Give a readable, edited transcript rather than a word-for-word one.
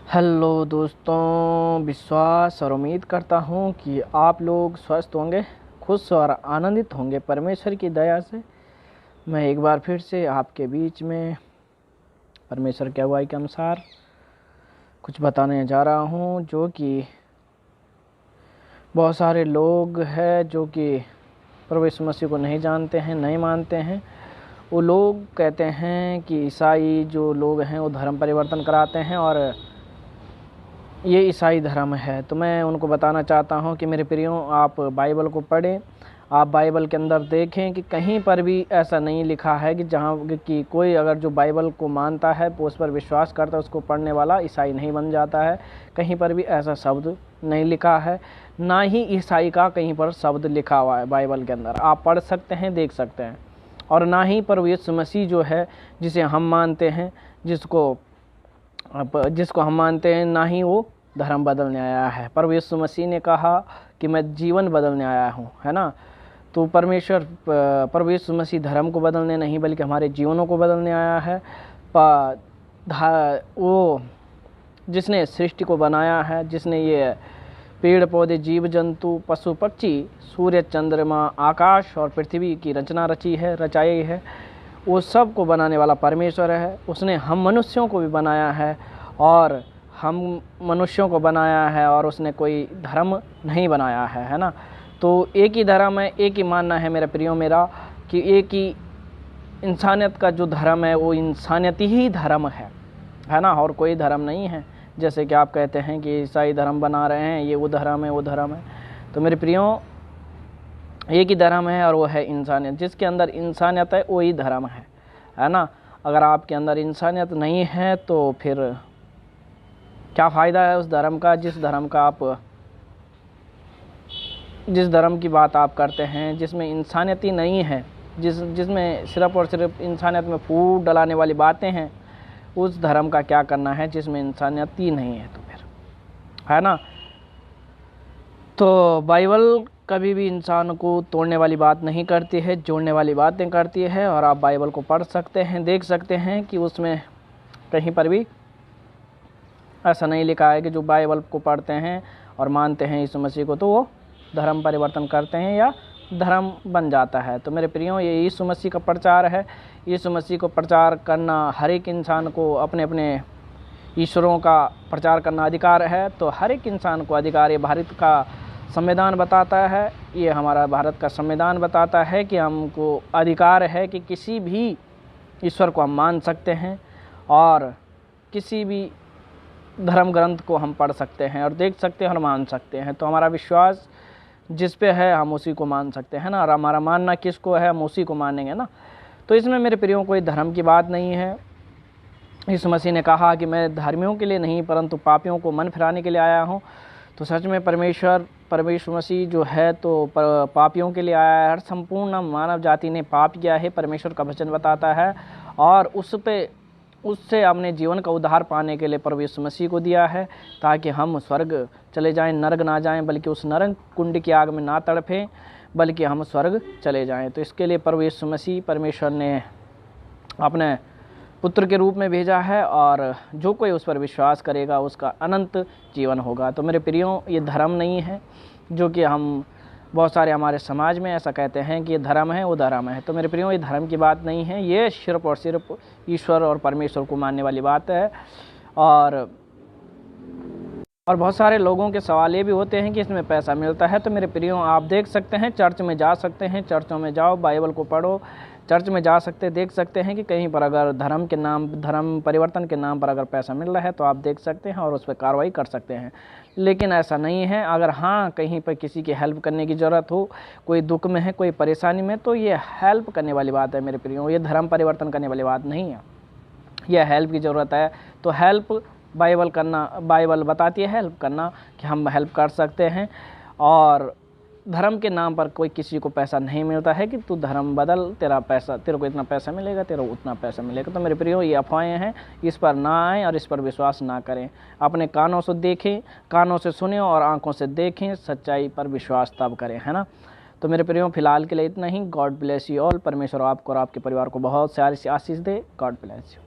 Hello दोस्तों, विश्वास और उम्मीद करता हूँ कि आप लोग स्वस्थ होंगे, खुश और आनंदित होंगे। परमेश्वर की दया से मैं एक बार फिर से आपके बीच में परमेश्वर की अगुवाई के अनुसार कुछ बताने जा रहा हूँ, जो कि बहुत सारे लोग हैं जो कि प्रभु यीशु मसीह को नहीं जानते हैं, नहीं मानते हैं। वो लोग कहते हैं कि ईसाई जो लोग हैं वो धर्म परिवर्तन कराते हैं और ये ईसाई धर्म है। तो मैं उनको बताना चाहता हूँ कि मेरे प्रियो, आप बाइबल को पढ़ें। आप बाइबल के अंदर देखें कि कहीं पर भी ऐसा नहीं लिखा है कि जहाँ कि कोई अगर जो बाइबल को मानता है, उस पर विश्वास करता है, उसको पढ़ने वाला ईसाई नहीं बन जाता है। कहीं पर भी ऐसा शब्द नहीं लिखा है, ना ही ईसाई का कहीं पर शब्द लिखा हुआ है बाइबल के अंदर। आप पढ़ सकते हैं, देख सकते हैं। और ना ही प्रभु यीशु मसीह जो है, जिसे हम मानते हैं, जिसको हम मानते हैं, ना ही वो धर्म बदलने आया है। प्रभु यीशु मसीह ने कहा कि मैं जीवन बदलने आया हूँ, है ना। तो प्रभु यीशु मसीह धर्म को बदलने नहीं बल्कि हमारे जीवनों को बदलने आया है। वो जिसने सृष्टि को बनाया है, जिसने ये पेड़ पौधे, जीव जंतु, पशु पक्षी, सूर्य चंद्रमा, आकाश और पृथ्वी की रचना रचाई है, वो सब को बनाने वाला परमेश्वर है। उसने हम मनुष्यों को भी बनाया है और हम मनुष्यों को बनाया है, और उसने कोई धर्म नहीं बनाया है ना। तो एक ही धर्म है, एक ही मानना है मेरे प्रियो मेरा, कि एक ही इंसानियत का जो धर्म है वो इंसानियत ही धर्म है ना, और कोई धर्म नहीं है। जैसे कि आप कहते हैं कि ईसाई धर्म बना रहे हैं, ये वो धर्म है, वो धर्म है। तो मेरे प्रियो, एक ही धर्म है और वो है इंसानियत। जिसके अंदर इंसानियत है वही धर्म है ना। अगर आपके अंदर इंसानियत नहीं है तो फिर क्या फ़ायदा है उस धर्म का, जिस धर्म की बात आप करते हैं, जिसमें इंसानियत ही नहीं है, जिसमें सिर्फ और सिर्फ इंसानियत में फूट डलाने वाली बातें हैं। उस धर्म का क्या करना है जिसमें इंसानियत ही नहीं है, तो फिर, है ना। तो बाइबल कभी भी इंसान को तोड़ने वाली बात नहीं करती है, जोड़ने वाली बातें करती है। और आप बाइबल को पढ़ सकते हैं, देख सकते हैं कि उसमें कहीं पर भी ऐसा नहीं लिखा है कि जो बाइबल को पढ़ते हैं और मानते हैं यीशु मसीह को, तो वो धर्म परिवर्तन करते हैं या धर्म बन जाता है। तो मेरे प्रियो, ये यीशु मसीह का प्रचार है। यीशु मसीह को प्रचार करना हर एक इंसान को, अपने अपने ईश्वरों का प्रचार करना अधिकार है। तो हर एक इंसान को अधिकार, ये भारत का संविधान बताता है, ये हमारा भारत का संविधान बताता है कि हमको अधिकार है कि किसी भी ईश्वर को हम मान सकते हैं और किसी भी धर्म ग्रंथ को हम पढ़ सकते हैं और देख सकते हैं और मान सकते हैं। तो हमारा विश्वास जिस पे है हम उसी को मान सकते हैं ना, और हमारा मानना किसको है हम उसी को मानेंगे ना। तो इसमें मेरे प्रियो कोई धर्म की बात नहीं है। यीशु मसीह ने कहा कि मैं धर्मियों के लिए नहीं परंतु पापियों को मन फिराने के लिए आया हूँ। तो सच में परमेश्वर मसीह जो है तो पापियों के लिए आया है। हर संपूर्ण मानव जाति ने पाप किया है, परमेश्वर का वचन बताता है, और उससे अपने जीवन का उद्धार पाने के लिए प्रभु यीशु मसीह को दिया है, ताकि हम स्वर्ग चले जाएं, नरक ना जाएं, बल्कि उस नरक कुंड की आग में ना तड़फें, बल्कि हम स्वर्ग चले जाएं। तो इसके लिए प्रभु यीशु मसीह परमेश्वर ने अपने पुत्र के रूप में भेजा है, और जो कोई उस पर विश्वास करेगा उसका अनंत जीवन होगा। तो मेरे प्रियो, ये धर्म नहीं है जो कि हम बहुत सारे हमारे समाज में ऐसा कहते हैं कि ये धर्म है, वो धर्म है। तो मेरे प्रियो, ये धर्म की बात नहीं है, ये सिर्फ और सिर्फ ईश्वर और परमेश्वर को मानने वाली बात है। और बहुत सारे लोगों के सवाल ये भी होते हैं कि इसमें पैसा मिलता है। तो मेरे प्रियो, आप देख सकते हैं, चर्च में जा सकते हैं, चर्चों में जाओ, बाइबल को पढ़ो, चर्च में जा सकते देख सकते हैं कि कहीं पर अगर धर्म परिवर्तन के नाम पर अगर पैसा मिल रहा है तो आप देख सकते हैं और उस पर कार्रवाई कर सकते हैं। लेकिन ऐसा नहीं है। अगर हाँ कहीं पर किसी की हेल्प करने की ज़रूरत हो, कोई दुख में है, कोई परेशानी में, तो ये हेल्प करने वाली बात है मेरे प्रियो, ये धर्म परिवर्तन करने वाली बात नहीं है। यह हेल्प की ज़रूरत है तो हेल्प बाइबल बताती है हेल्प करना, कि हम हेल्प कर सकते हैं। और धर्म के नाम पर कोई किसी को पैसा नहीं मिलता है कि तू धर्म बदल, तेरे को इतना पैसा मिलेगा, तेरे को उतना पैसा मिलेगा। तो मेरे प्रियो, ये अफवाहें हैं, इस पर ना आएँ और इस पर विश्वास ना करें। अपने कानों से देखें, कानों से सुनें और आंखों से देखें, सच्चाई पर विश्वास तब करें, है ना। तो मेरे प्रियो, फिलहाल के लिए इतना ही। God bless you all. परमेश्वर आपको और आपके परिवार को बहुत सारी आशीष दे। God bless you.